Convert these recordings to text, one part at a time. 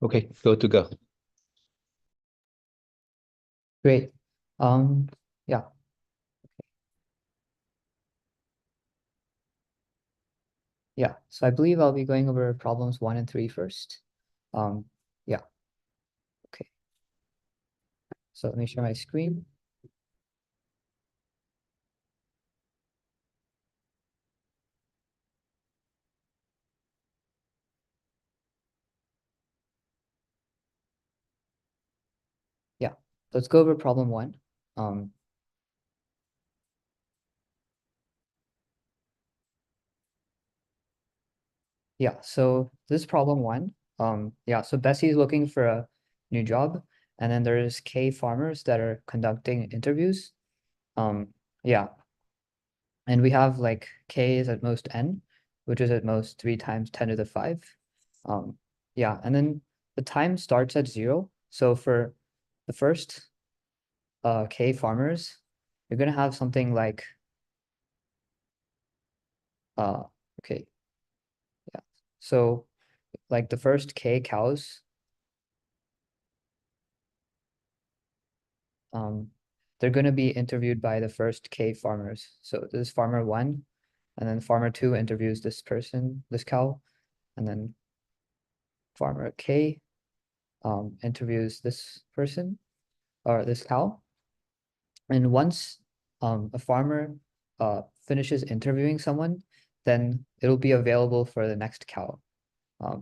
Okay, to go. Great. Yeah. Yeah. So I believe I'll be going over problems 1 and 3 first. Um, yeah. Okay. So let me share my screen. Yeah. Let's go over problem 1. Um, yeah. So this problem 1. Yeah. So Bessie's looking for a new job, and then there's K farmers that are conducting interviews. Yeah. And we have like K is at most N, which is at most 3 times 10 to the 5. Yeah, and then the time starts at 0. So for the first K farmers, you're gonna have something like uh okay, yeah. So like the first K cows, um, they're gonna be interviewed by the first K farmers. So this is farmer 1, and then farmer 2 interviews this person, this cow, and then farmer K interviews this person or this cow. And once a farmer finishes interviewing someone, then it'll be available for the next cow.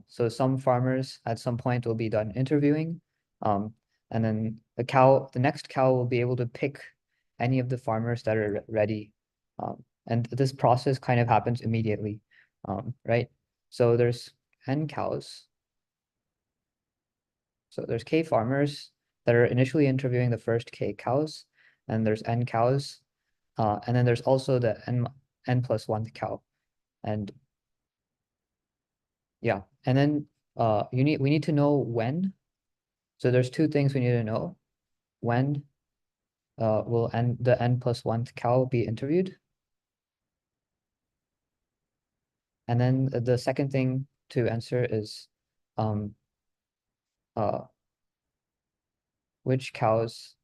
So some farmers at some point will be done interviewing, and then the next cow will be able to pick any of the farmers that are ready. And this process kind of happens immediately, right? So there's N cows. So there's K farmers that are initially interviewing the first K cows, and there's N cows, and then there's also the N plus 1 cow. And yeah, and then we need to know when. So there's 2 things we need to know. When will the N plus 1 cow be interviewed? And then the second thing to answer is um uh which cows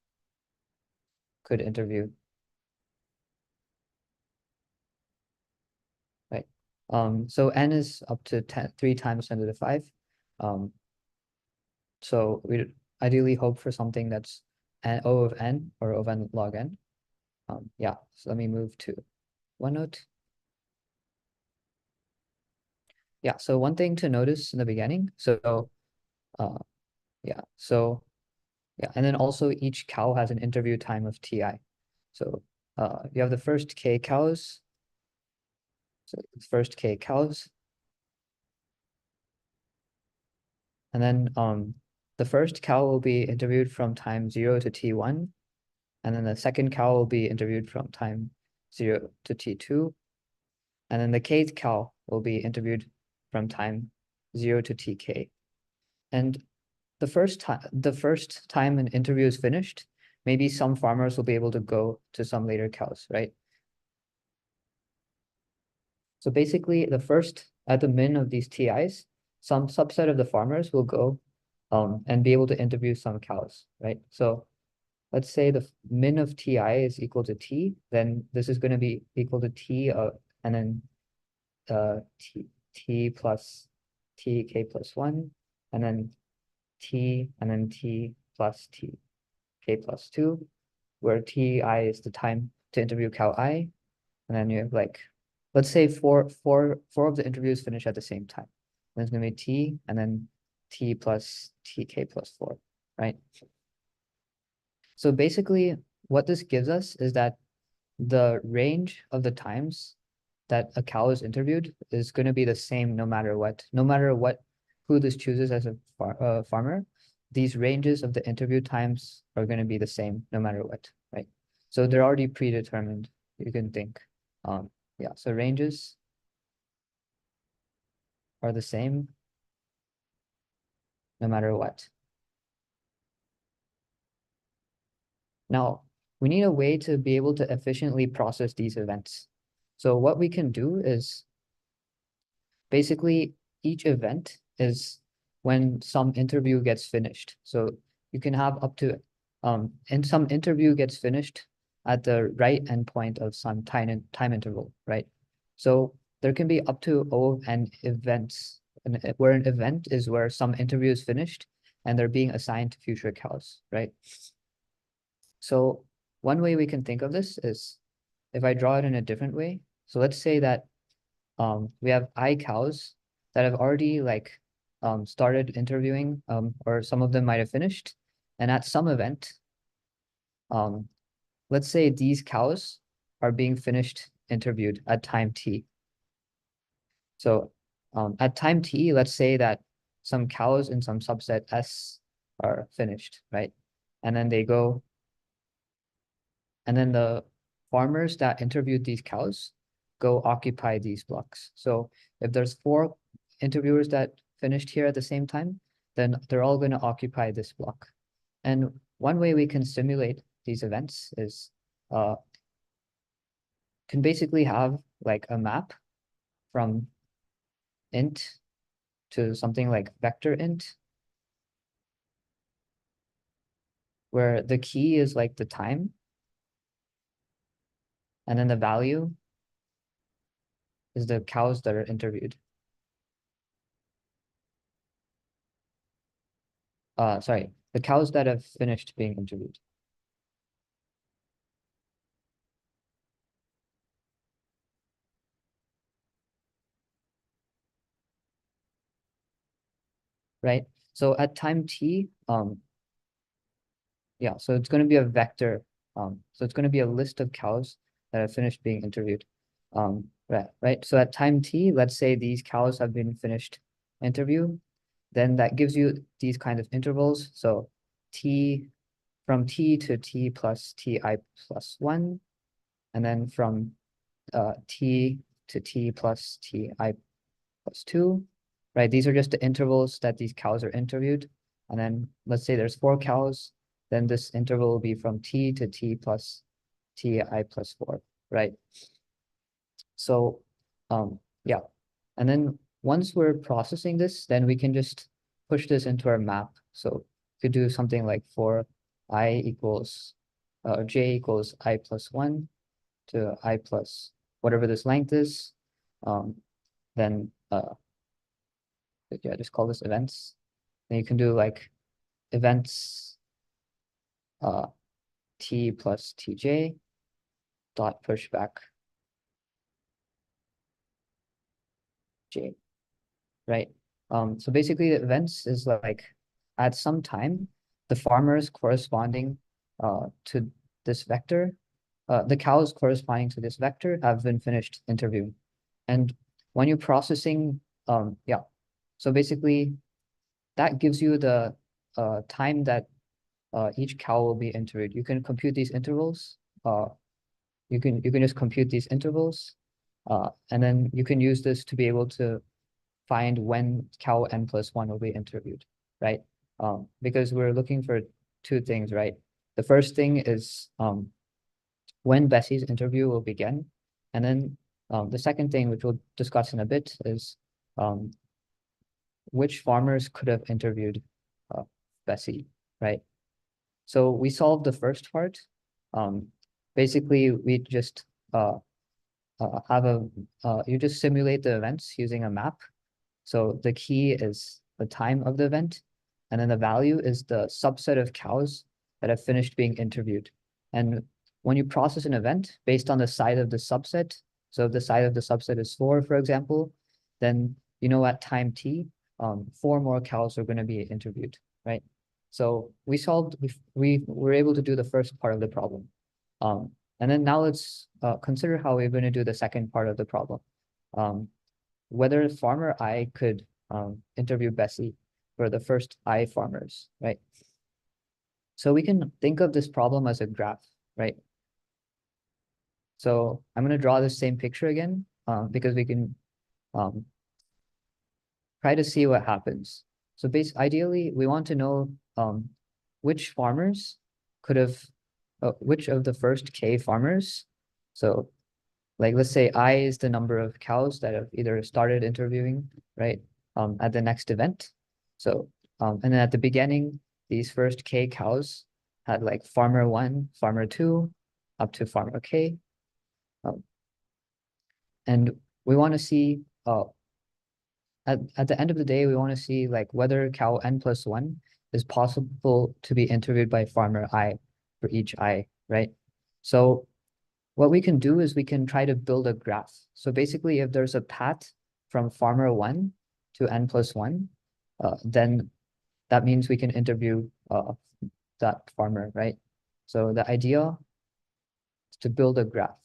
could interview, right? So N is up to 3 times 10 to the 5. So we ideally hope for something that's O of N or O of N log N. Yeah, so let me move to OneNote. Yeah, so one thing to notice in the beginning. So uh yeah, so yeah, and then also each cow has an interview time of TI. So you have the first K cows. So first K cows. And then the first cow will be interviewed from time 0 to T1. And then the second cow will be interviewed from time 0 to T2. And then the kth cow will be interviewed from time 0 to tk. And the first time an interview is finished, maybe some farmers will be able to go to some later cows, right? So basically, at the min of these TIs, some subset of the farmers will go and be able to interview some cows, right? So let's say the min of TI is equal to T, then this is going to be equal to T and then T plus TK plus 1, and then T, and then T plus TK plus 2, where TI is the time to interview cow I, and then you have like, let's say four of the interviews finish at the same time. Then it's going to be T, and then T plus TK plus 4, right? So basically, what this gives us is that the range of the times that a cow is interviewed is going to be the same no matter what, who this chooses as a farmer. These ranges of the interview times are going to be the same no matter what, right? So they're already predetermined, you can think. Yeah, so ranges are the same no matter what. Now, we need a way to be able to efficiently process these events. So what we can do is basically each event is when some interview gets finished. So you can have up to and some interview gets finished at the right endpoint of some time interval, right? So there can be up to O n events, where an event is where some interview is finished and they're being assigned to future cows, right? So one way we can think of this is if I draw it in a different way. So let's say that we have I cows that have already started interviewing, or some of them might have finished. And at some event, um, let's say these cows are being finished interviewed at time t. So at time t, let's say that some cows in some subset S are finished, right? And then they go, and then the farmers that interviewed these cows go occupy these blocks. So if there's 4 interviewers that finished here at the same time, then they're all going to occupy this block. And one way we can simulate these events is can basically have like a map from int to something like vector int, where the key is like the time, and then the value is the cows that are interviewed. Sorry, the cows that have finished being interviewed. Right? So at time t, yeah, so it's going to be a vector. So it's going to be a list of cows that have finished being interviewed. Right. So at time t, let's say these cows have been finished interview, then that gives you these kind of intervals. So t from t to t plus ti plus 1, and then from t to t plus ti plus 2, right? These are just the intervals that these cows are interviewed. And then let's say there's 4 cows, then this interval will be from t to t plus ti plus 4, right? So yeah. And then once we're processing this, then we can just push this into our map. So we could do something like for I equals j equals I plus 1 to I plus whatever this length is. Then yeah, just call this events. Then you can do like events t plus tj dot pushback j, right? So basically the events is like at some time, the farmers corresponding to this vector, the cows corresponding to this vector have been finished interviewing. And when you're processing, yeah, so basically that gives you the time that each cow will be interviewed. You can compute these intervals. You can just compute these intervals, and then you can use this to be able to find when cow n plus 1 will be interviewed, right? Because we're looking for 2 things, right? The first thing is when Bessie's interview will begin, and then the second thing, which we'll discuss in a bit, is which farmers could have interviewed Bessie, right? So we solved the first part. Basically, we just you just simulate the events using a map. So the key is the time of the event, and then the value is the subset of cows that have finished being interviewed. And when you process an event based on the size of the subset, so if the size of the subset is 4, for example, then you know at time t, 4 more cows are going to be interviewed, right? So we were able to do the first part of the problem. And then now let's consider how we're going to do the second part of the problem. Whether farmer I could interview Bessie for the first I farmers, right? So we can think of this problem as a graph, right? So I'm going to draw the same picture again because we can try to see what happens. So ideally, we want to know which farmers could have, which of the first K farmers. So like, let's say I is the number of cows that have either started interviewing, right, at the next event. So, and then at the beginning, these first K cows had like farmer one, farmer two, up to farmer K. Um, and we want to see, at the end of the day, we want to see like whether cow n plus one is possible to be interviewed by farmer I for each I, right? So what we can do is we can try to build a graph. So basically, if there's a path from farmer one to n plus one, then that means we can interview that farmer, right? So the idea is to build a graph.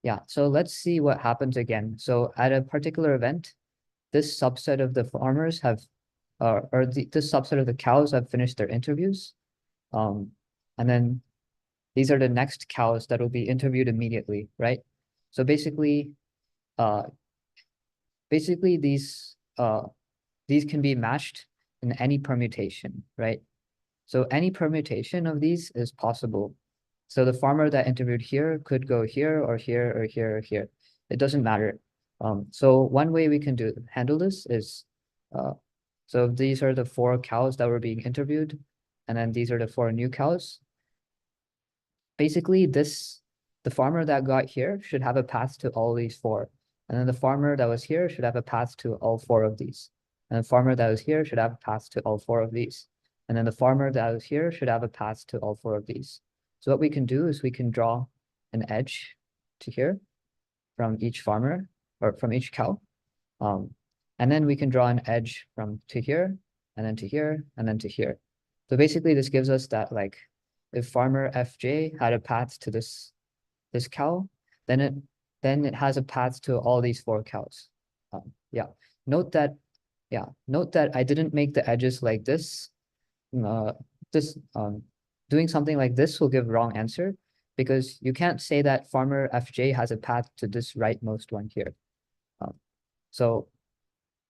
Yeah, so let's see what happens again. So at a particular event, this subset of the farmers have, this subset of the cows have finished their interviews. And then these are the next cows that will be interviewed immediately, right? So uh, basically these can be matched in any permutation, right? So any permutation of these is possible. So the farmer that interviewed here could go here or here or here or here. It doesn't matter. So one way we can handle this is, so these are the 4 cows that were being interviewed, and then these are the 4 new cows. Basically, the farmer that got here should have a path to all these 4. And then the farmer that was here should have a path to all 4 of these. And the farmer that was here should have a path to all 4 of these. And then the farmer that was here should have a path to all 4 of these. So what we can do is we can draw an edge to here from each farmer or from each cow. And then we can draw an edge from to here and then to here and then to here. So basically this gives us that like if farmer FJ had a path to this cow, then it has a path to all these 4 cows. Yeah. Note that note that I didn't make the edges like this. Uh, this doing something like this will give wrong answer because you can't say that farmer FJ has a path to this rightmost one here. So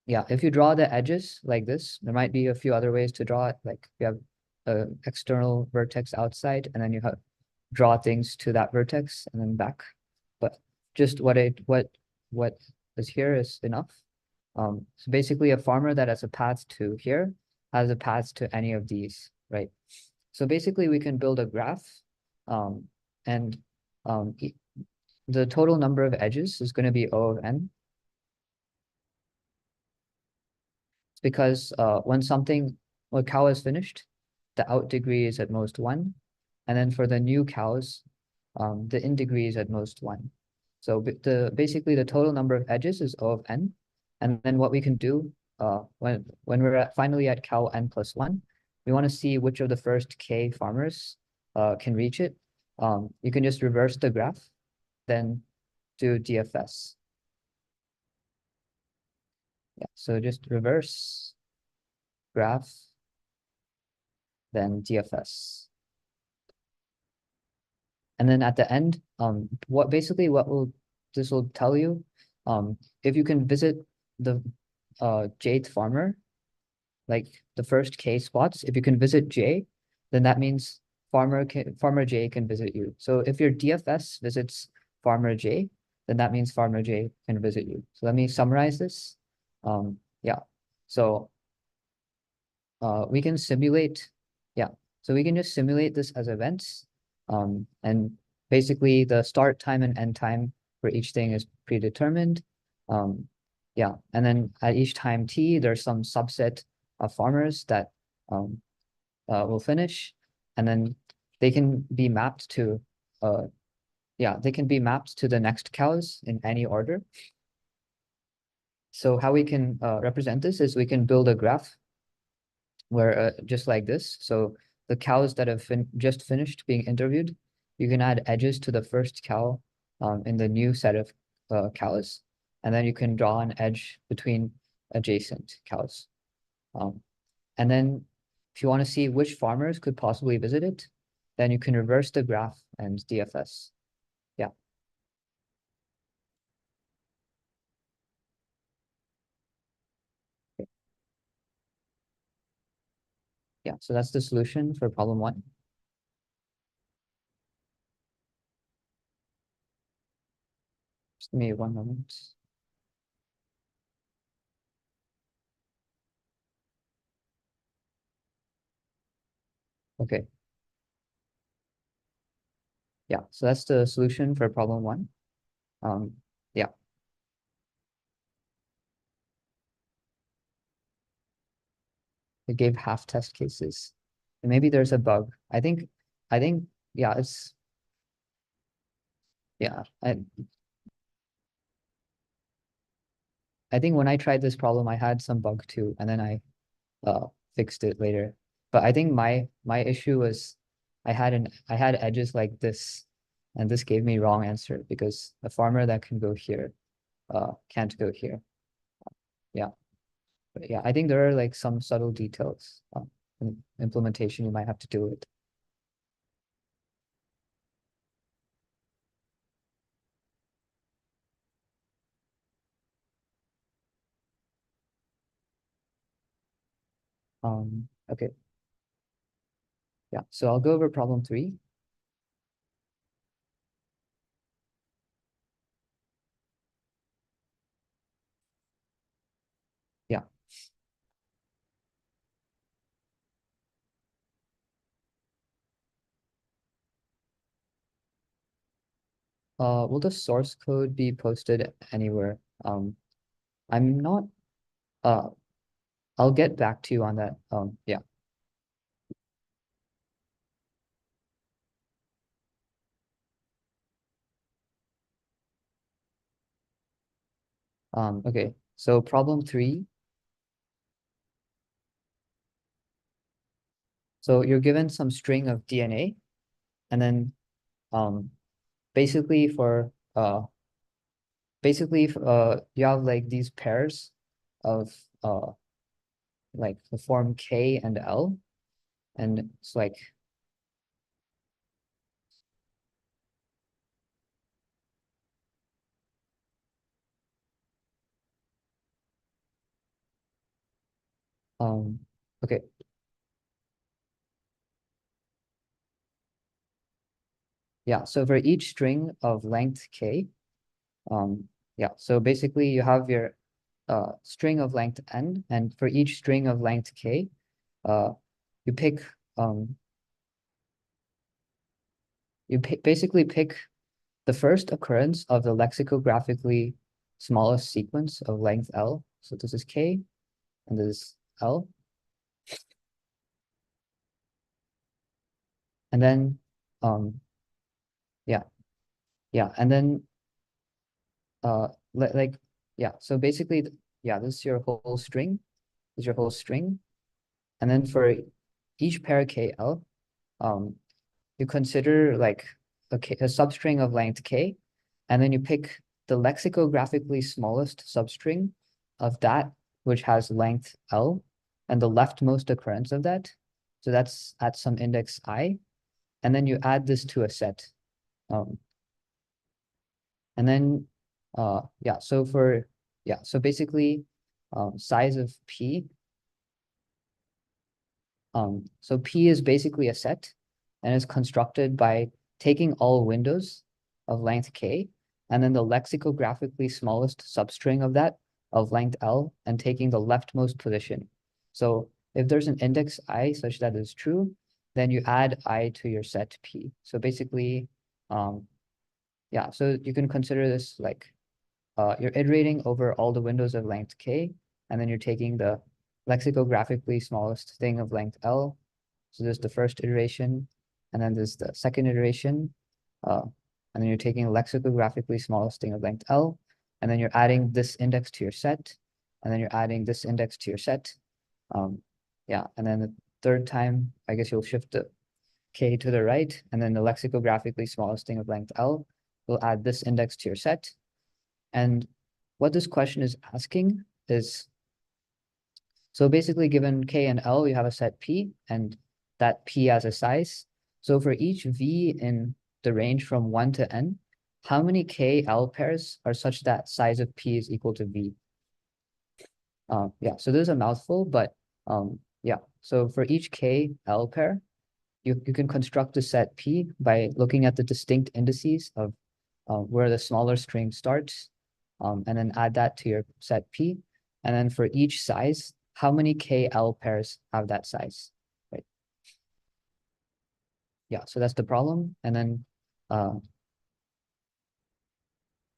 yeah, if you draw the edges like this, there might be a few other ways to draw it. Like you have an external vertex outside, and then you have draw things to that vertex and then back. But just what is here is enough. So basically, a farmer that has a path to here has a path to any of these, right? So basically, we can build a graph, and the total number of edges is going to be O of n. It's because when a cow is finished, the out degree is at most 1. And then for the new cows, the in degree is at most 1. So basically the total number of edges is O of n. And then what we can do when we're finally at cow n plus 1, we want to see which of the first K farmers can reach it. You can just reverse the graph, then do DFS. Yeah, so just reverse graph, then DFS. And then at the end, what this will tell you, if you can visit the jth farmer, like the first K spots, if you can visit J, then that means farmer J can visit you. So if your DFS visits farmer J, then that means farmer J can visit you. So let me summarize this. Yeah. So we can simulate, yeah. So we can just simulate this as events. And basically the start time and end time for each thing is predetermined. Yeah, and then at each time t, there's some subset of farmers that will finish, and then they can be mapped to, they can be mapped to the next cows in any order. So how we can represent this is we can build a graph where just like this. So the cows that have just finished being interviewed, you can add edges to the first cow in the new set of cows, and then you can draw an edge between adjacent cows. And then if you want to see which farmers could possibly visit it, then you can reverse the graph and DFS. Yeah. Yeah, so that's the solution for problem 1. Just give me one moment. Okay. Yeah, so that's the solution for problem one. Yeah, it gave half test cases. And maybe there's a bug. I think, yeah, yeah, I think when I tried this problem, I had some bug too, and then I fixed it later. But I think my issue was I had edges like this, and this gave me wrong answer because a farmer that can go here can't go here. Yeah. But yeah, I think there are like some subtle details in implementation you might have to do it. Okay. Yeah. So I'll go over problem three. Yeah. Will the source code be posted anywhere? I'm not uh I'll get back to you on that. Yeah. Okay. So problem three. So you're given some string of DNA, and then um basically for you have like these pairs of like the form K and L, and it's like um okay. Yeah, so for each string of length K, um yeah, so basically you have your string of length N, and for each string of length K, uh you pick um basically pick the first occurrence of the lexicographically smallest sequence of length L. So this is K and this is L. And then yeah, yeah, and then like yeah, so basically yeah, this is your whole string, this is your whole string. And then for each pair KL, um you consider like a substring of length K, and then you pick the lexicographically smallest substring of that which has length L and the leftmost occurrence of that. So that's at some index I, and then you add this to a set. Um, and then yeah, so for yeah, so basically size of P. So P is basically a set and is constructed by taking all windows of length K and then the lexicographically smallest substring of that of length L and taking the leftmost position. So if there's an index I such that is true, then you add I to your set P. So basically, yeah, so you can consider this like you're iterating over all the windows of length K, and then you're taking the lexicographically smallest thing of length L. So there's the first iteration, and then there's the second iteration, uh, and then you're taking the lexicographically smallest thing of length L, and then you're adding this index to your set, and then you're adding this index to your set. Yeah, and then the third time, I guess you'll shift the K to the right, and then the lexicographically smallest thing of length L will add this index to your set. And what this question is asking is, so basically given K and L, you have a set P and that P has a size. So for each V in the range from 1 to N, how many K L pairs are such that size of P is equal to V? Yeah, so there's a mouthful, but yeah. So for each K L pair, you can construct a set P by looking at the distinct indices of where the smaller string starts, and then add that to your set P. And then for each size, how many KL pairs have that size, right? yeah, so that's the problem. And then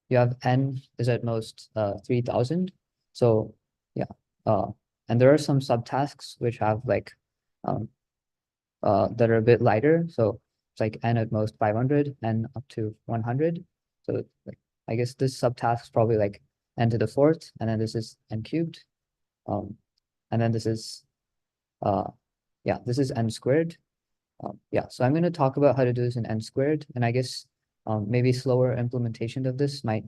you have n is at most 3000. So yeah, and there are some subtasks which have like that are a bit lighter. So it's like n at most 500, n up to 100. So like, I guess this subtask is probably like n to the fourth, and then this is n cubed. And then this is yeah, this is n squared. Yeah, so I'm going to talk about how to do this in n squared, and I guess maybe slower implementation of this might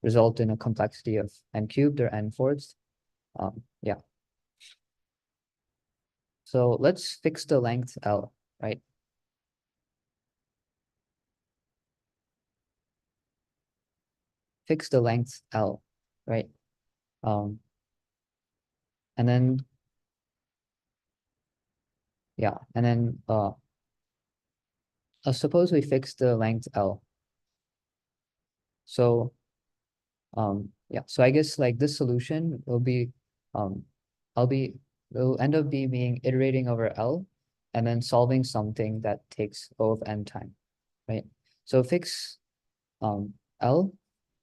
result in a complexity of n cubed or n fourths. Yeah. So let's fix the length L, right? Fix the length L, right? Um, and then yeah, and then suppose we fix the length L. So yeah, so I guess like this solution will be um it'll end up being iterating over L and then solving something that takes O of n time, right? So fix L,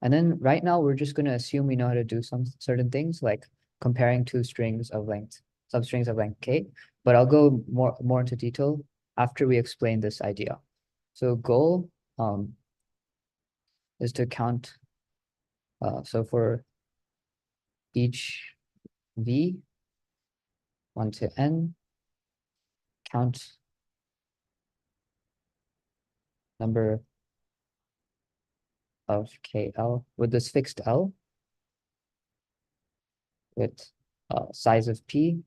and then right now we're just going to assume we know how to do some certain things like comparing two strings of length, substrings of length k, but I'll go more into detail after we explain this idea. So goal is to count, so for each v 1 to n, count number of KL with this fixed L with size of P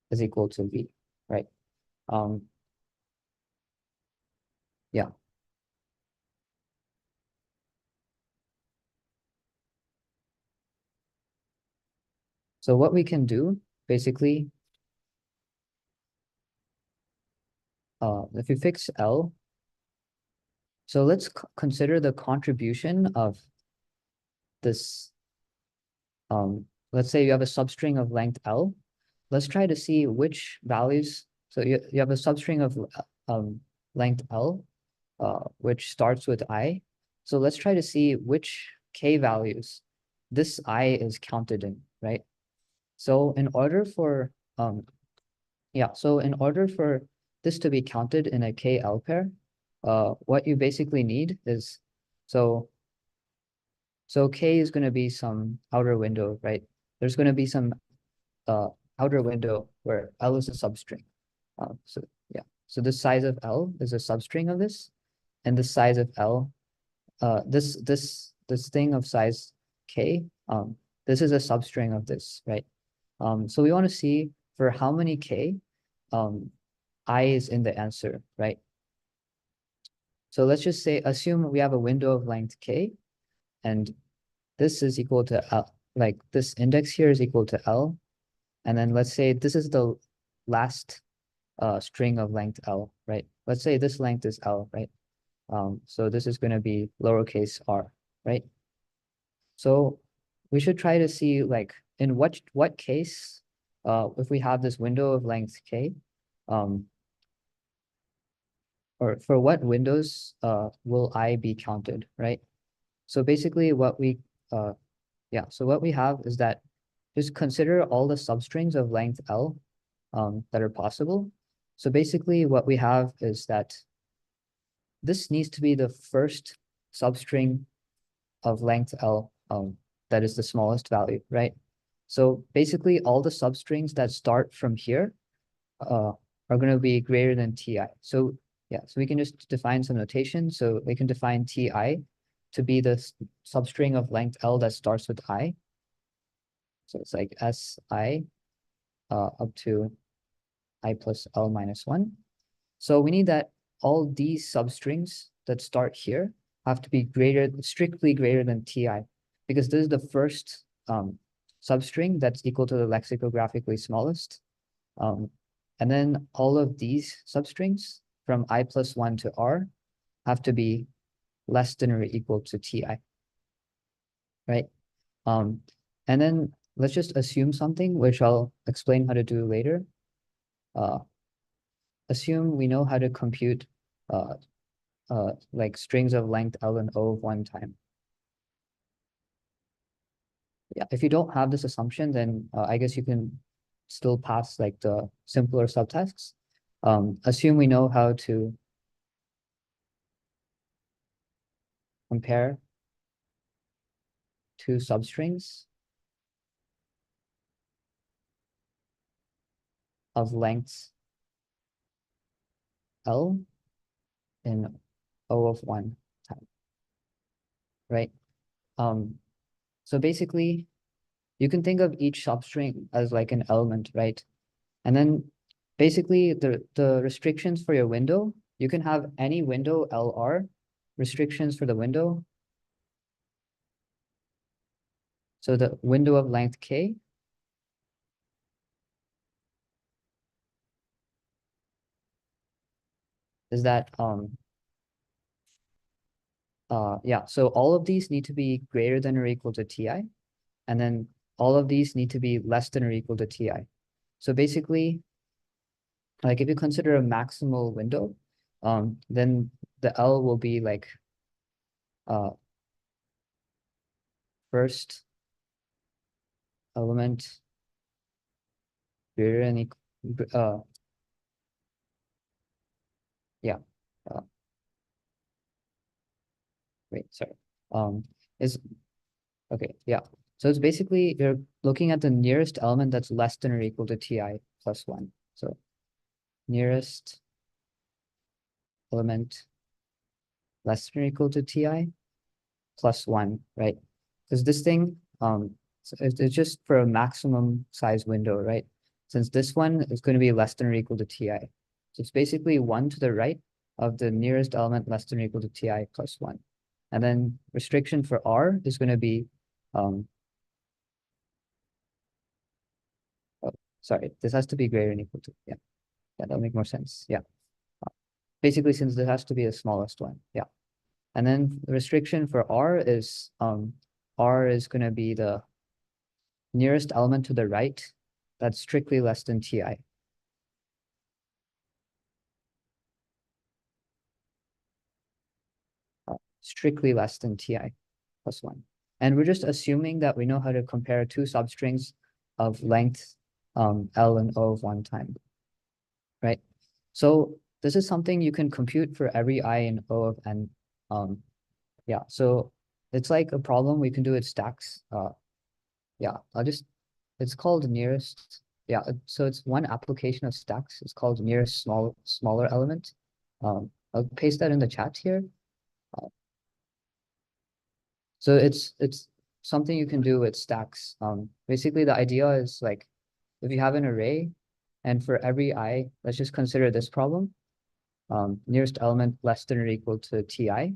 is equal to V, right? Um, yeah. So what we can do basically, if you fix L, so let's consider the contribution of this. Let's say you have a substring of length L. Let's try to see which values. So you have a substring of length L, which starts with I. So let's try to see which K values this I is counted in, right? So in order for so in order for this to be counted in a KL pair, what you basically need is so so K is going to be some outer window, right? There's going to be some uh outer window where L is a substring. So yeah, so the size of L is a substring of this, and the size of L, this thing of size K, this is a substring of this, right? So we want to see for how many K I is in the answer, right? So let's just say, assume we have a window of length K, and this is equal to L, like this index here is equal to L. And then let's say this is the last string of length L, right? Let's say this length is L, right? So this is going to be lowercase r, right? So we should try to see like in what case, if we have this window of length K, or for what windows will I be counted, right? So basically so what we have is that just consider all the substrings of length L that are possible. So basically what we have is that this needs to be the first substring of length L that is the smallest value, right? So basically all the substrings that start from here are going to be greater than Ti. So yeah, so we can just define some notation. So we can define Ti to be the substring of length L that starts with I. So it's like Si up to I plus L minus 1. So we need that all these substrings that start here have to be strictly greater than Ti, because this is the first substring that's equal to the lexicographically smallest. And then all of these substrings from I plus 1 to R have to be less than or equal to Ti, right? And then let's just assume something, which I'll explain how to do later. assume we know how to compute like strings of length L and O of one time. Yeah, if you don't have this assumption, then I guess you can still pass like the simpler subtasks. Assume we know how to compare two substrings of lengths L in O of one time, right? So basically, you can think of each substring as like an element, right? And then basically the restrictions for your window, you can have any window LR, restrictions for the window. So the window of length K is that yeah, so all of these need to be greater than or equal to Ti, and then all of these need to be less than or equal to Ti. So basically, like if you consider a maximal window, then the L will be like first element greater than equal yeah wait sorry is okay, yeah, so it's basically you're looking at the nearest element that's less than or equal to Ti plus one. So nearest element less than or equal to Ti plus one, right? Because this thing it's just for a maximum size window, right? Since this one is going to be less than or equal to Ti, so it's basically one to the right of the nearest element less than or equal to Ti plus one. And then restriction for R is going to be oh, sorry, this has to be greater than equal to, yeah, that'll make more sense. Yeah, basically since this has to be the smallest one. Yeah. And then the restriction for R is going to be the nearest element to the right that's strictly less than Ti. Strictly less than Ti plus one. And we're just assuming that we know how to compare two substrings of length L and O of one time, right? So this is something you can compute for every I and O of n. Yeah, so it's like a problem we can do with stacks. Yeah, it's called nearest. Yeah, so it's one application of stacks. It's called nearest smaller element. I'll paste that in the chat here. So it's something you can do with stacks. Basically the idea is like if you have an array and for every I, let's just consider this problem. Nearest element less than or equal to Ti.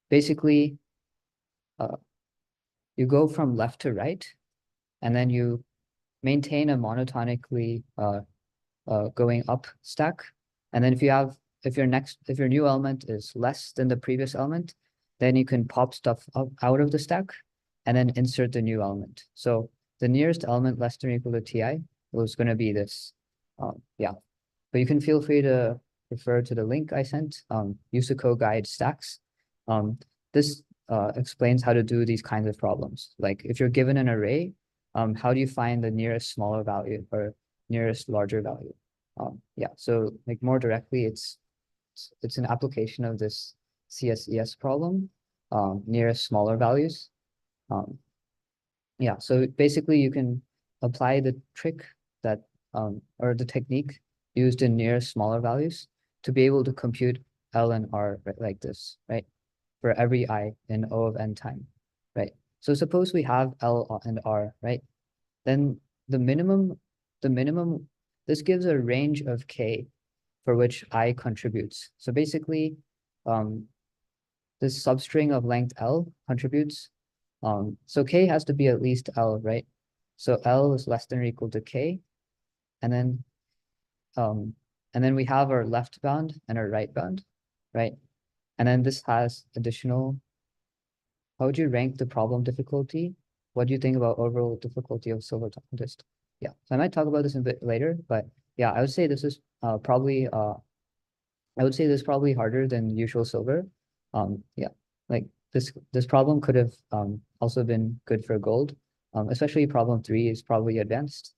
Basically, you go from left to right, and then you maintain a monotonically going up stack. And then if your new element is less than the previous element, then you can pop stuff up out of the stack and then insert the new element. So the nearest element less than or equal to Ti was going to be this. Yeah, but you can feel free to refer to the link I sent, USACO guide stacks. This explains how to do these kinds of problems. Like if you're given an array, how do you find the nearest smaller value or nearest larger value? Yeah, so like more directly, it's an application of this CSES problem, nearest smaller values. Yeah, so basically you can apply the trick that or the technique used in nearest smaller values to be able to compute L and R right, like this, right? For every I in O of n time, right? So suppose we have L and R, right? Then the minimum, this gives a range of K for which I contributes. So basically, this substring of length L contributes. So K has to be at least L, right? So L is less than or equal to K. And then we have our left bound and our right bound, right? And then this has additional, how would you rank the problem difficulty? What do you think about overall difficulty of silver contest? Yeah, so I might talk about this a bit later, but yeah, I would say this is probably harder than usual silver. Yeah, like this problem could have also been good for gold. Especially problem 3 is probably advanced.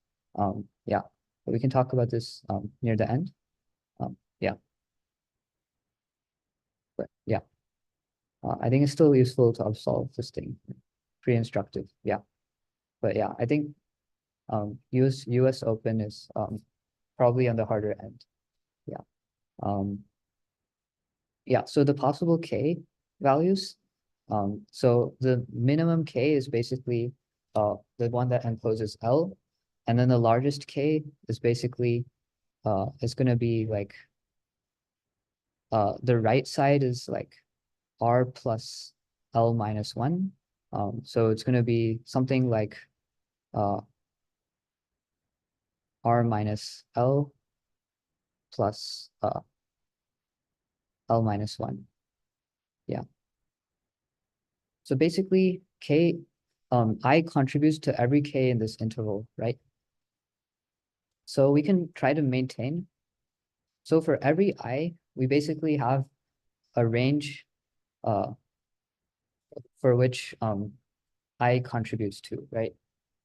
Yeah, but we can talk about this near the end. Yeah, but yeah, I think it's still useful to solve this thing. Pretty instructive. Yeah, but yeah, I think US Open is probably on the harder end. Yeah. Um, yeah, so the possible K values, so the minimum K is basically the one that encloses L, and then the largest K is basically is gonna be like the right side is like R plus L minus one. So it's gonna be something like uh R minus L plus L minus one. Yeah. So basically K I contributes to every K in this interval, right? So we can try to maintain. So for every I, we basically have a range uh for which I contributes to, right?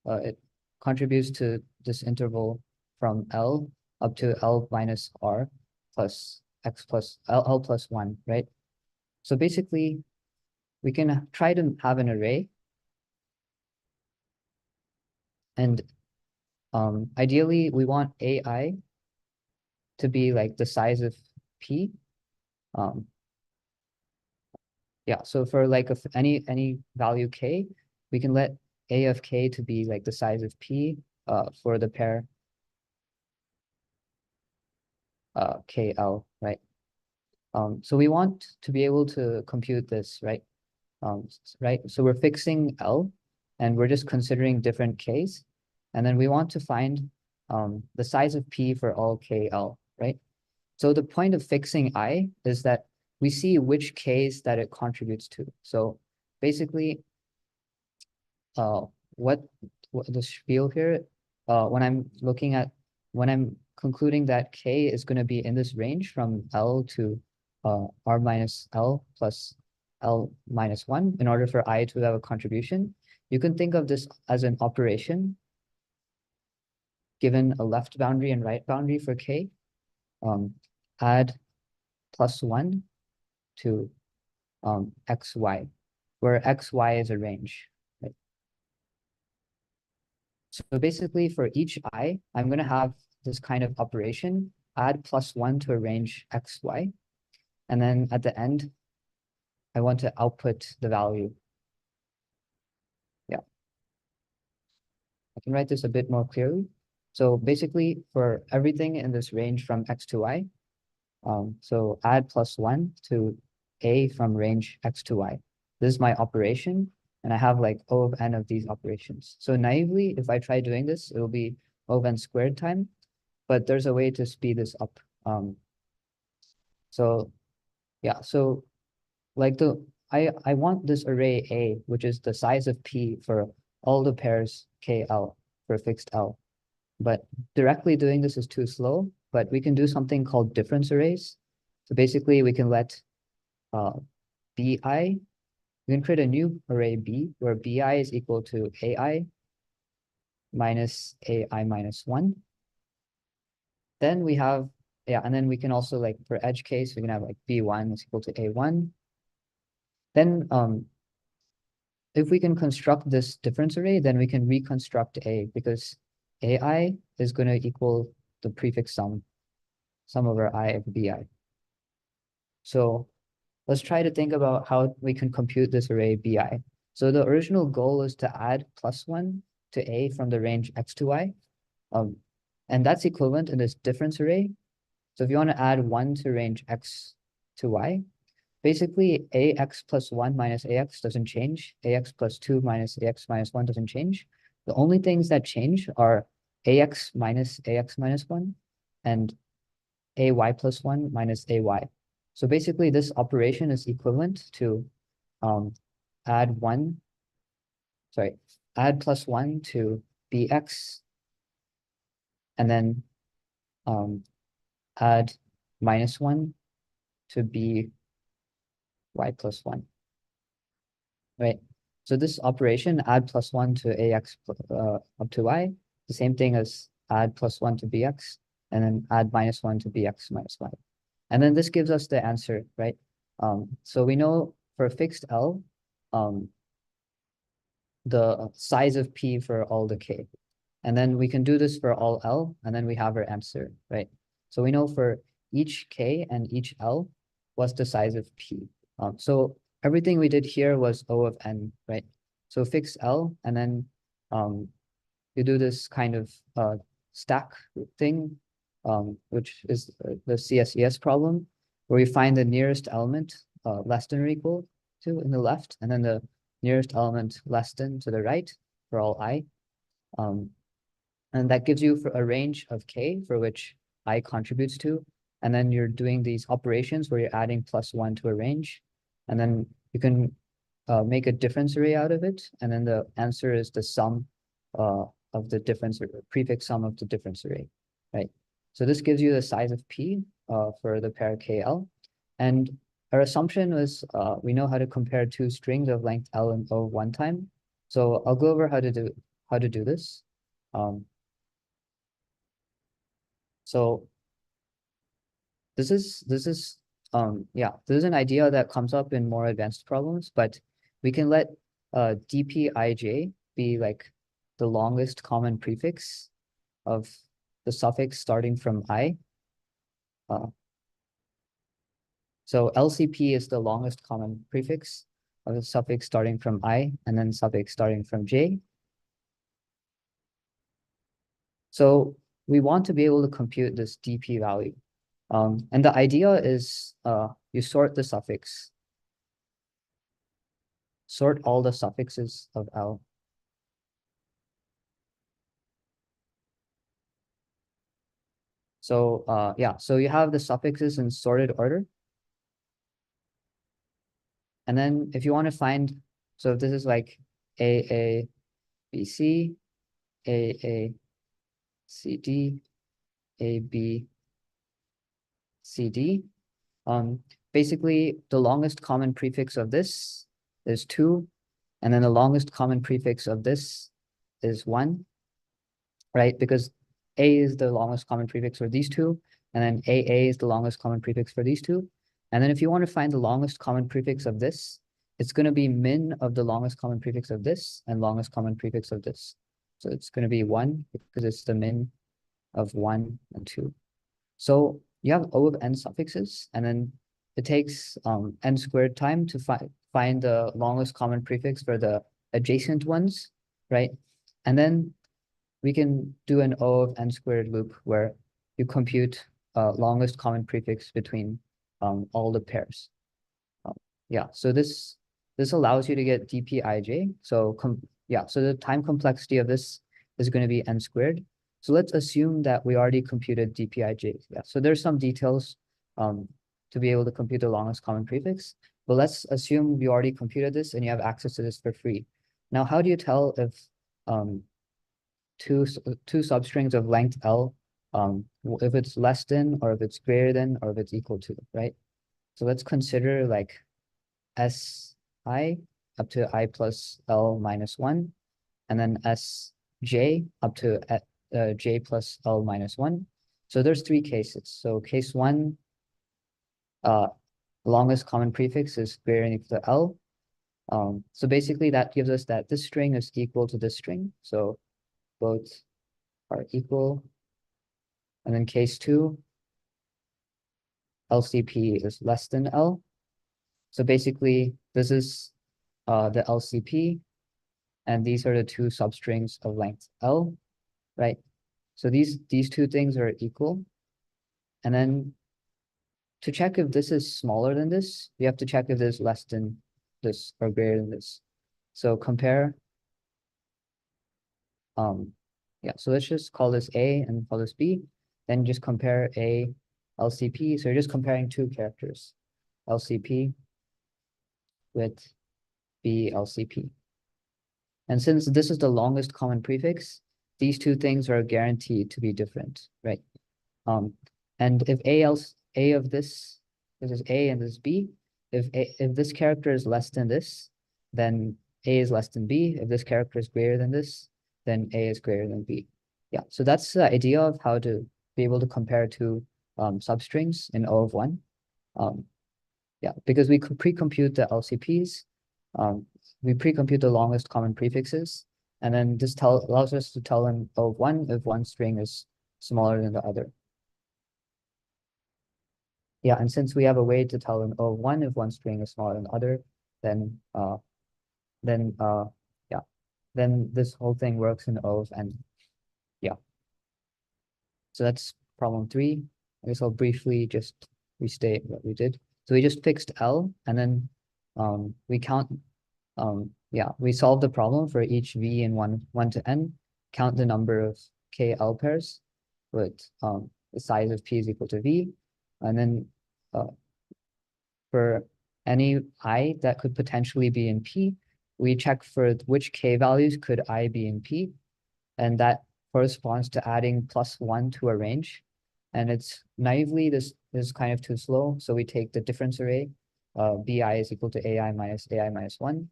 It contributes to this interval from L up to L minus R plus X plus L plus one, right? So basically we can try to have an array, and ideally we want AI to be like the size of P. Um, yeah, so for like if any value K, we can let A of K to be like the size of P for the pair KL, right? So we want to be able to compute this, right? Right? So we're fixing L and we're just considering different Ks. And then we want to find the size of P for all KL, right? So the point of fixing I is that we see which Ks that it contributes to. So basically, uh, what, the spiel here, when I'm concluding that K is going to be in this range from L to R minus L plus L minus one, in order for I to have a contribution, you can think of this as an operation given a left boundary and right boundary for K. Add plus one to xy, where xy is a range, right? So basically for each I, I'm going to have this kind of operation, add plus one to a range xy, and then at the end, I want to output the value. Yeah, I can write this a bit more clearly. So basically for everything in this range from x to y, so add plus one to a from range x to y. This is my operation, and I have like O of n of these operations. So naively, if I try doing this, it will be O of n squared time, but there's a way to speed this up. So yeah, so like I want this array A, which is the size of P for all the pairs KL for fixed L. But directly doing this is too slow, but we can do something called difference arrays. So basically we can let BI, we can create a new array B where BI is equal to AI minus AI minus one. Then we have, yeah, and then we can also like for edge case, we can have like B1 is equal to A1. Then if we can construct this difference array, then we can reconstruct A, because AI is going to equal the prefix sum over I of BI. So let's try to think about how we can compute this array BI. So the original goal is to add plus one to A from the range X to Y. And that's equivalent in this difference array. So if you want to add one to range X to Y, basically AX plus one minus AX doesn't change. AX plus two minus AX minus one doesn't change. The only things that change are AX minus one and AY plus one minus AY. So basically this operation is equivalent to add plus one to BX, and then add -1 to b y plus 1, right? So this operation, add +1 to ax up to y, the same thing as add +1 to bx, and then add -1 to bx minus y. And then this gives us the answer, right? So we know for fixed L, the size of P for all the K. And then we can do this for all L, and then we have our answer, right? So we know for each K and each L, what's the size of P. So everything we did here was O of N, right? So fix L, and then you do this kind of stack thing, which is the CSES problem, where you find the nearest element less than or equal to in the left, and then the nearest element less than to the right for all I. And that gives you for a range of K for which I contributes to. And then you're doing these operations where you're adding +1 to a range. And then you can make a difference array out of it. And then the answer is the sum of the difference, or prefix sum of the difference array, right? So this gives you the size of P for the pair KL. And our assumption was we know how to compare two strings of length L and O one time. So I'll go over how to do this. So this is an idea that comes up in more advanced problems, but we can let dpij be like the longest common prefix of the suffix starting from I. So LCP is the longest common prefix of the suffix starting from I, and then suffix starting from J. So we want to be able to compute this dp value. And the idea is you sort the suffix, sort all the suffixes of L. So so you have the suffixes in sorted order. And then if you want to find, so if this is like A, B, C, A, C, D, A, B, C, D. Basically, the longest common prefix of this is 2, and then the longest common prefix of this is 1, right? Because A is the longest common prefix for these two, and then AA is the longest common prefix for these two. And then if you want to find the longest common prefix of this, it's going to be min of the longest common prefix of this and longest common prefix of this. So it's going to be 1 because it's the min of 1 and 2. So you have O of N suffixes, and then it takes N squared time to find the longest common prefix for the adjacent ones, right? And then we can do an O of N squared loop where you compute longest common prefix between all the pairs. So this allows you to get dpij. So so the time complexity of this is going to be N squared. So let's assume that we already computed dpij. Yeah, so there's some details to be able to compute the longest common prefix, but let's assume you already computed this and you have access to this for free. Now, how do you tell if two substrings of length L, if it's less than, or if it's greater than, or if it's equal to, right? So let's consider like Si up to I plus L minus 1, and then Sj up to J plus L minus 1. So there's 3 cases. So case 1, longest common prefix is greater than or equal to L. So basically that gives us that this string is equal to this string. So both are equal. And then case 2, LCP is less than L. So basically this is the LCP, and these are the 2 substrings of length L, right? So these 2 things are equal. And then to check if this is smaller than this, you have to check if this is less than this or greater than this. So compare, so let's just call this A and call this B. Then just compare A, LCP. So you're just comparing 2 characters, LCP with B, LCP. And since this is the longest common prefix, these 2 things are guaranteed to be different, right? And if A of this is A and this is B, if this character is less than this, then A is less than B. If this character is greater than this, then A is greater than B. Yeah, so that's the idea of how to be able to compare two substrings in O of one. Yeah, because we could pre-compute the LCPs, we pre-compute the longest common prefixes, and then this allows us to tell in O of one if one string is smaller than the other. Yeah, and since we have a way to tell in O of one if one string is smaller than the other, then yeah, then this whole thing works in O of n. Yeah. So that's problem 3. I guess I'll briefly just restate what we did. So we just fixed L, and then we count, yeah, we solved the problem for each V in 1 to n, count the number of k L pairs with the size of P is equal to V, and then for any I that could potentially be in P, we check for which k values could I be in P, and that corresponds to adding +1 to a range. And it's naively, this is kind of too slow. So we take the difference array, BI is equal to AI minus 1.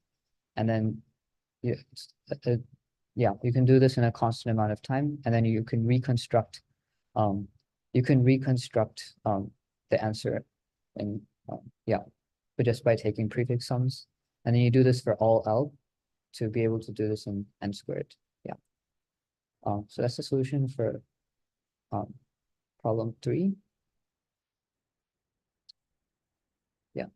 And then, yeah, you can do this in a constant amount of time. And then you can reconstruct, the answer. And yeah, but just by taking prefix sums. And then you do this for all L to be able to do this in n squared. Yeah. So that's the solution for problem 3. Yeah.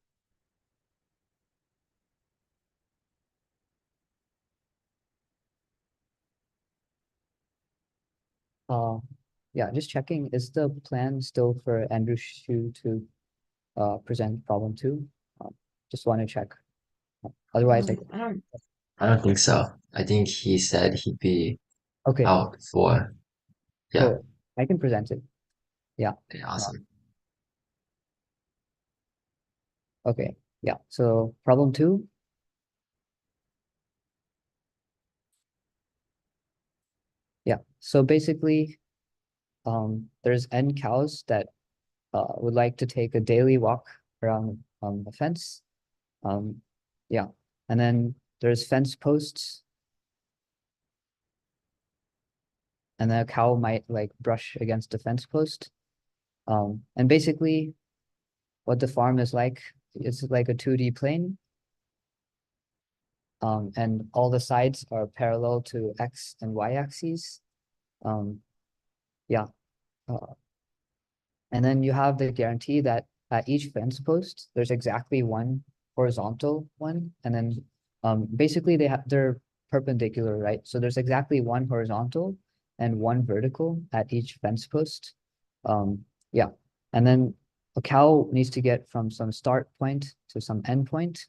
Yeah, just checking, is the plan still for Andrew Xu to present problem 2? Just want to check. Otherwise, I don't think so. I think he said he'd be okay, out for, yeah, so I can present it. Yeah. okay, Uh, awesome. okay. Yeah. So problem 2. Yeah. So basically, there's n cows that would like to take a daily walk around a fence. Yeah. And then there's fence posts, and the cow might like brush against the fence post. And basically what the farm is like, it's like a 2D plane. And all the sides are parallel to X and Y axes. Yeah. Uh, and then you have the guarantee that at each fence post, there's exactly one horizontal one. And then basically they're perpendicular, right? So there's exactly one horizontal and one vertical at each fence post. Yeah. And then a cow needs to get from some start point to some end point.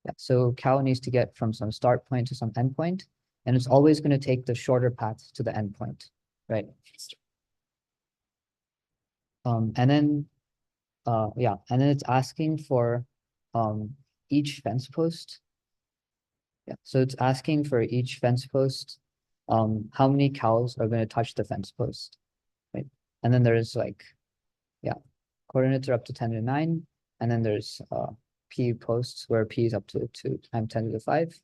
Yeah, so cow needs to get from some start point to some end point, and it's always going to take the shorter path to the end point, right? And then yeah, and then it's asking for each fence post. Yeah, so it's asking for each fence post, how many cows are going to touch the fence post, right? And then there's like, yeah, coordinates are up to 10 to the 9, and then there's P posts where P is up to 2 times 10 to the 5,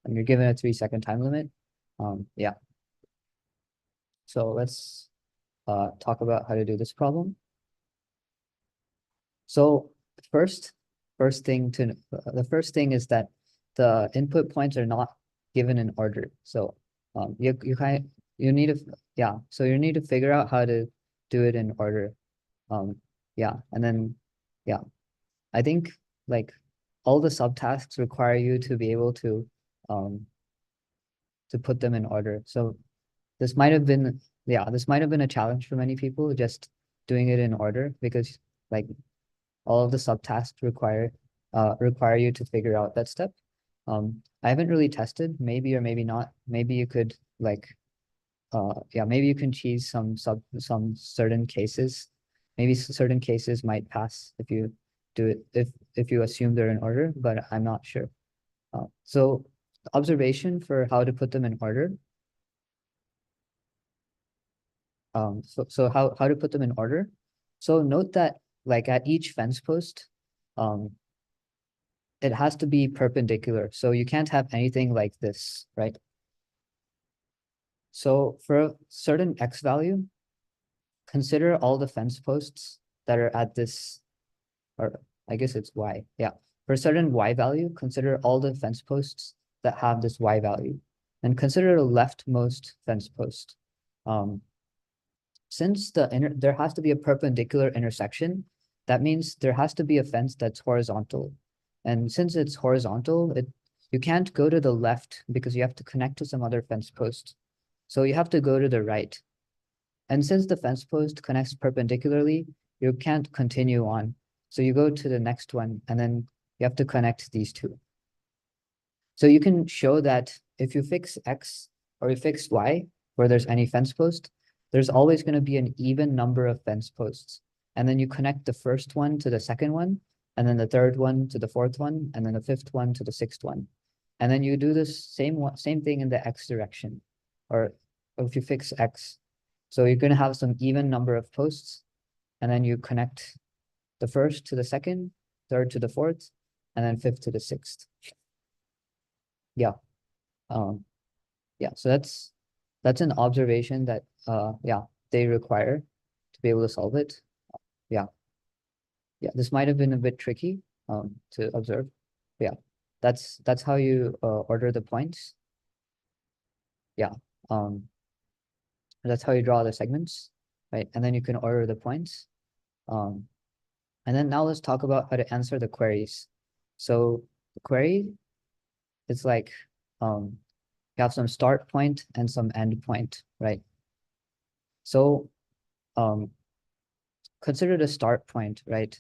and you're given a 3-second time limit. Yeah. So let's talk about how to do this problem. So first, the first thing is that the input points are not given in order. So you need to, yeah, so you need to figure out how to do it in order. Yeah, and then yeah, I think like all the subtasks require you to be able to put them in order. So this might have been, yeah, this might have been a challenge for many people, just doing it in order, because like all of the subtasks require you to figure out that step. I haven't really tested, maybe or maybe not. Maybe you could like yeah, maybe you can choose some certain cases. Maybe certain cases might pass if you do it, if you assume they're in order, but I'm not sure. So observation for how to put them in order. So how to put them in order? So note that like at each fence post, um, it has to be perpendicular. So you can't have anything like this, right? So for a certain X value, consider all the fence posts that are at this, or I guess it's Y. Yeah. For a certain Y value, consider all the fence posts that have this Y value. And consider the leftmost fence post. Since there has to be a perpendicular intersection, that means there has to be a fence that's horizontal. And since it's horizontal, you can't go to the left because you have to connect to some other fence post. So you have to go to the right. And since the fence post connects perpendicularly, you can't continue on. So you go to the next one, and then you have to connect these two. So you can show that if you fix X or you fix Y, where there's any fence post, there's always going to be an even number of fence posts. And then you connect the first one to the second one, and then the third one to the fourth one, and then the fifth one to the sixth one. And then you do this same thing in the X direction, or if you fix X. So you're going to have some even number of posts, and then you connect the first to the second, third to the fourth, and then fifth to the sixth. Yeah. Um, yeah, so that's an observation that yeah, they require to be able to solve it. Yeah. Yeah, this might have been a bit tricky to observe. Yeah. That's how you order the points. Yeah. Um, that's how you draw the segments, right? And then you can order the points. Um, and then now let's talk about how to answer the queries. So the query is like you have some start point and some end point, right? So consider the start point, right?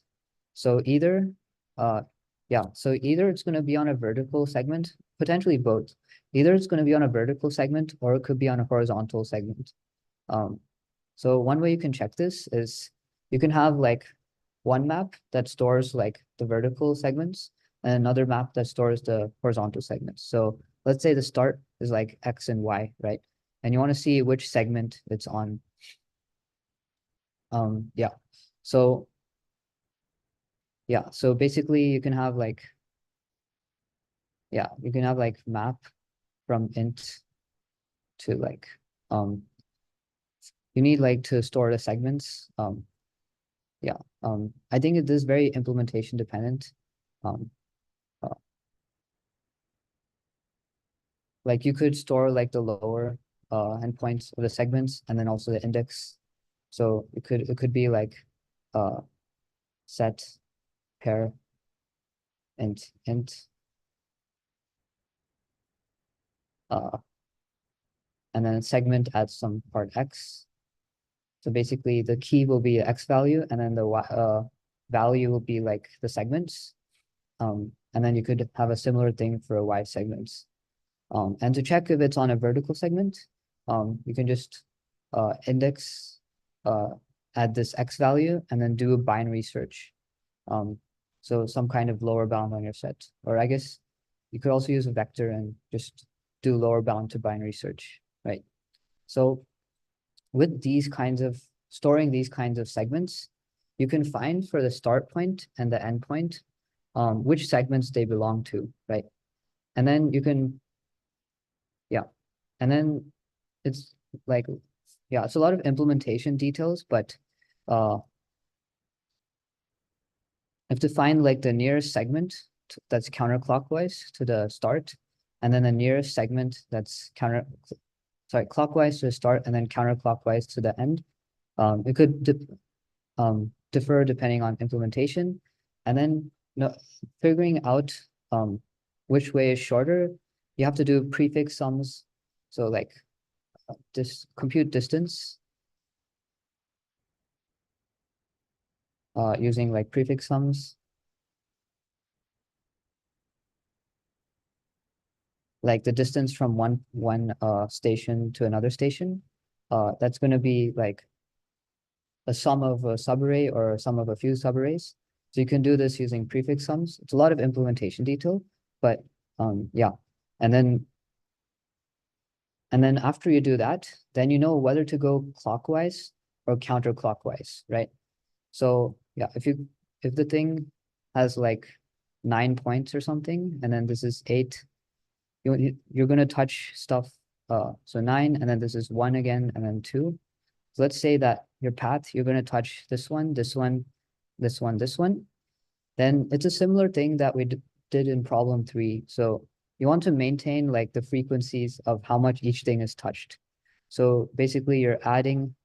So either it's going to be on a vertical segment, potentially both. Either it's going to be on a vertical segment or it could be on a horizontal segment. So one way you can check this is you can have like one map that stores like the vertical segments and another map that stores the horizontal segments. So let's say the start is like X and Y, right? And you want to see which segment it's on. Yeah. So yeah, so basically you can have like map from int to like you need like to store the segments. Yeah. I think it is very implementation dependent. Um uh, like you could store like the lower endpoints of the segments and then also the index. So it could be like uh set pair int uh and then segment at some part X. So basically the key will be X value and then the value will be like the segments. And then you could have a similar thing for Y segments. And to check if it's on a vertical segment, you can just index add this X value and then do a binary search. So some kind of lower bound on your set. Or I guess you could also use a vector and just do lower bound to binary search, right? So with these kinds of storing these kinds of segments, you can find for the start point and the end point which segments they belong to, right? And then you can, yeah, and then it's like, yeah, it's a lot of implementation details, but you have to find like the nearest segment that's counterclockwise to the start, and then the nearest segment that's clockwise to the start, and then counterclockwise to the end. It could differ depending on implementation, and then figuring out which way is shorter, you have to do prefix sums. So like this compute distance using like prefix sums, like the distance from one station to another station. That's going to be like a sum of a subarray or a sum of a few subarrays. So you can do this using prefix sums. It's a lot of implementation detail, but yeah. And then And then after you do that, then you know whether to go clockwise or counterclockwise, right? So yeah, if the thing has like 9 points or something, and then this is 8, you're gonna touch stuff. So 9, and then this is 1 again, and then 2. So let's say that your path, you're gonna touch this one, this one, this one, this one. Then it's a similar thing that we did in problem 3. So you want to maintain like the frequencies of how much each thing is touched. So basically you're adding,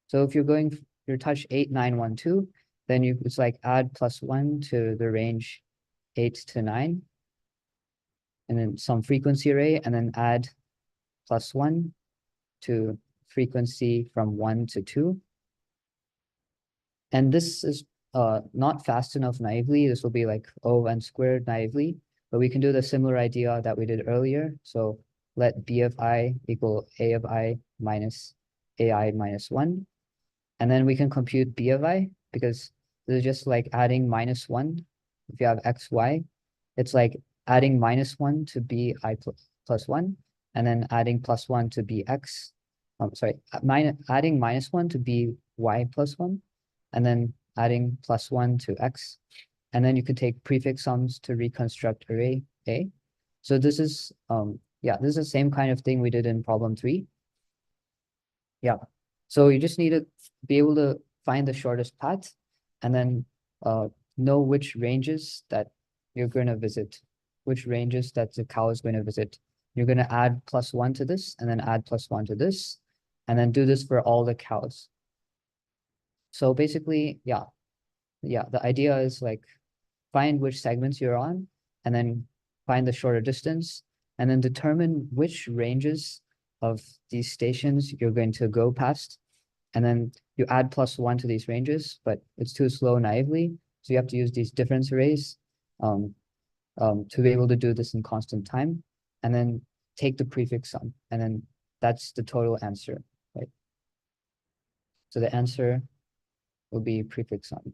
so if you're touch 8, 9, 1, 2, then it's like add +1 to the range 8 to 9, and then some frequency array, and then add +1 to frequency from 1 to 2. And this is not fast enough naively. This will be like O(n) squared naively, but we can do the similar idea that we did earlier. So let B of I equal A of I minus AI minus 1. And then we can compute B of I, because this is just like adding -1. If you have x, y, it's like adding -1 to bi plus 1, and then adding +1 to bx. Sorry, adding -1 to by plus 1, and then adding +1 to x. And then you could take prefix sums to reconstruct array A. So this is yeah, this is the same kind of thing we did in problem 3. Yeah. So you just need to be able to find the shortest path, and then know which ranges that you're going to visit, which ranges that the cow is going to visit. You're going to add +1 to this, and then add +1 to this, and then do this for all the cows. So basically, yeah, the idea is like find which segments you're on, and then find the shorter distance, and then determine which ranges of these stations you're going to go past. And then you add +1 to these ranges, but it's too slow naively. So you have to use these difference arrays to be able to do this in constant time. And then take the prefix sum, and then that's the total answer, right? So the answer will be prefix sum.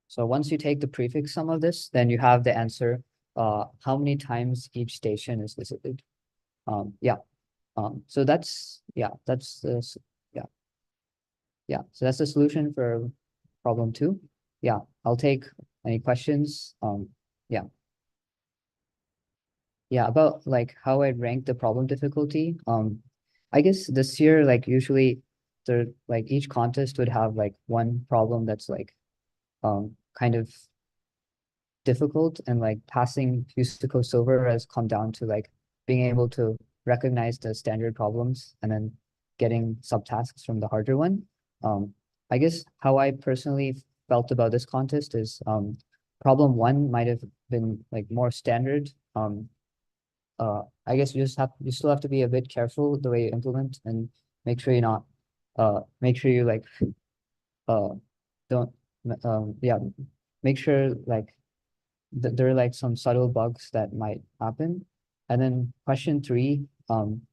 So once you take the prefix sum of this, then you have the answer, how many times each station is visited. Yeah. So that's, yeah, that's this, yeah. Yeah, so that's the solution for problem 2. Yeah, I'll take any questions. Yeah. Yeah, about like how I rank the problem difficulty. I guess this year, like usually there, like each contest would have like one problem that's like kind of difficult, and like passing USACO Silver has come down to like being able to recognize the standard problems and then getting subtasks from the harder one. I guess how I personally felt about this contest is problem 1 might have been like more standard. I guess you still have to be a bit careful the way you implement, and make sure you're not make sure you like don't yeah, make sure like there are like some subtle bugs that might happen. And then question 3,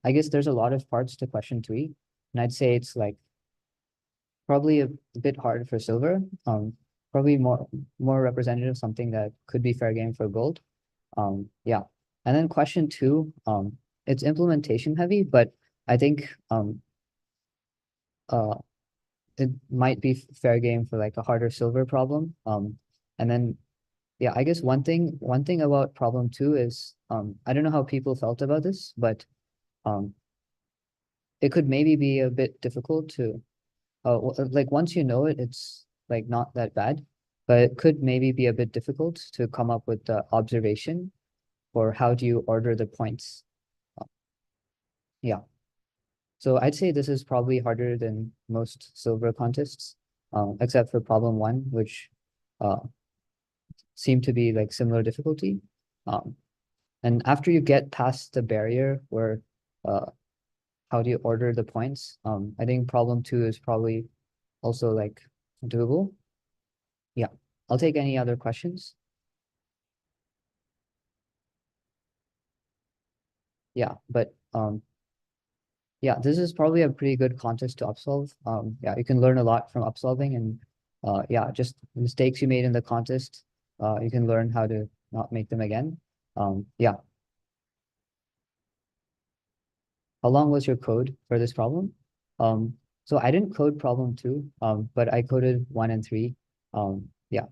I guess there's a lot of parts to question 3, and I'd say it's like probably a bit hard for silver. Probably more representative, something that could be fair game for gold. Yeah. And then question 2, it's implementation heavy, but I think uh it might be fair game for like a harder silver problem. And then yeah, I guess one thing about problem 2 is I don't know how people felt about this, but um it could maybe be a bit difficult to like once you know it, it's like not that bad, but it could maybe be a bit difficult to come up with the observation for how do you order the points. Yeah. So I'd say this is probably harder than most silver contests, except for problem 1, which uh seemed to be like similar difficulty. Um, and after you get past the barrier where how do you order the points, I think problem 2 is probably also like doable. Yeah, I'll take any other questions. Yeah, but yeah, this is probably a pretty good contest to upsolve. Yeah, you can learn a lot from upsolving, and yeah, just mistakes you made in the contest. You can learn how to not make them again. Yeah. How long was your code for this problem? So I didn't code problem two, but I coded one and three. Yeah,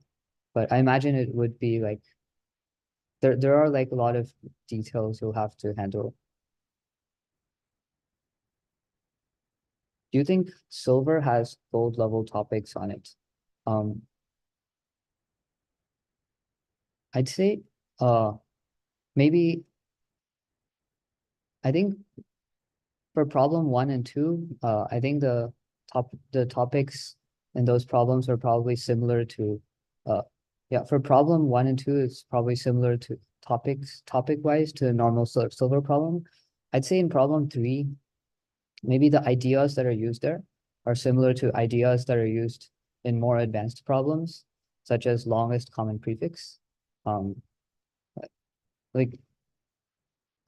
but I imagine it would be like there are like a lot of details you'll have to handle. Do you think silver has gold level topics on it? Um, I'd say uh maybe I think for problem one and two, I think the topics in those problems are probably similar to yeah, for problem one and two, it's probably similar to topic wise to a normal silver problem. I'd say in problem three, maybe the ideas that are used there are similar to ideas that are used in more advanced problems, such as longest common prefix. Um, like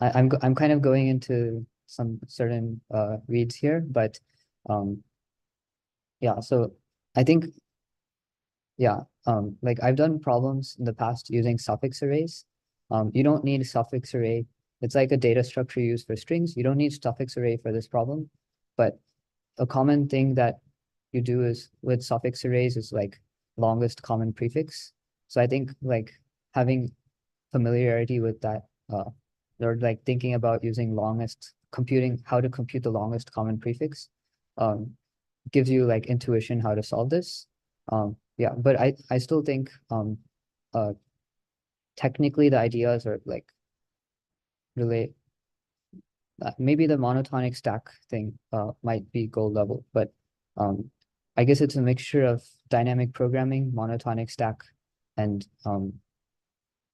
I'm kind of going into some certain reads here, but um yeah, so I think yeah, like I've done problems in the past using suffix arrays. You don't need a suffix array. It's like a data structure used for strings. You don't need suffix array for this problem, but a common thing that you do is with suffix arrays is like longest common prefix. So I think like having familiarity with that, or like thinking about using longest computing how to compute the longest common prefix, um, gives you like intuition how to solve this. Yeah, but I still think uh technically the ideas are like really maybe the monotonic stack thing might be gold level, but I guess it's a mixture of dynamic programming, monotonic stack, and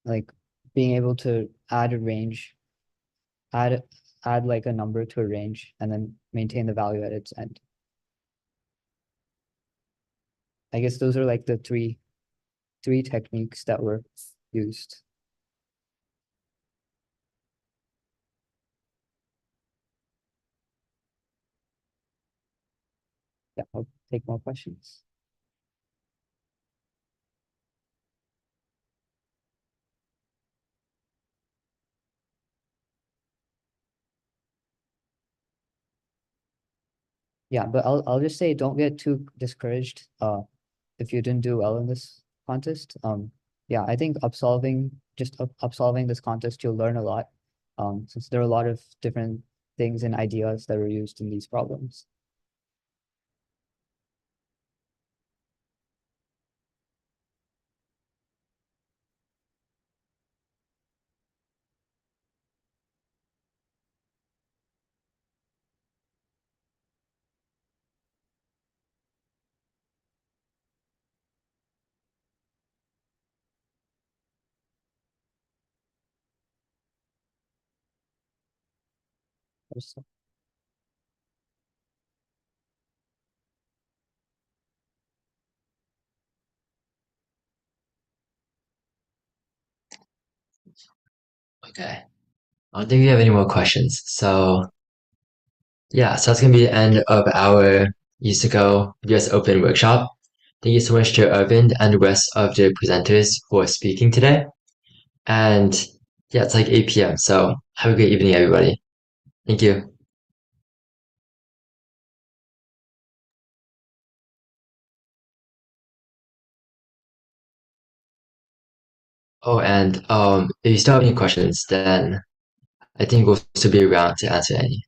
like being able to add a range, add add like a number to a range, and then maintain the value at its end. I guess those are like the three techniques that were used. Yeah, I'll take more questions. Yeah, but I'll just say don't get too discouraged if you didn't do well in this contest. Yeah, I think upsolving this contest you'll learn a lot. Since there are a lot of different things and ideas that were used in these problems. Okay. I don't think we have any more questions. So yeah, so that's gonna be the end of our USACO US Open workshop. Thank you so much to Irvin and the rest of the presenters for speaking today. And yeah, it's like 8 p.m. So have a great evening, everybody. Thank you. Oh, and if you still have any questions, then I think we'll still be around to answer any.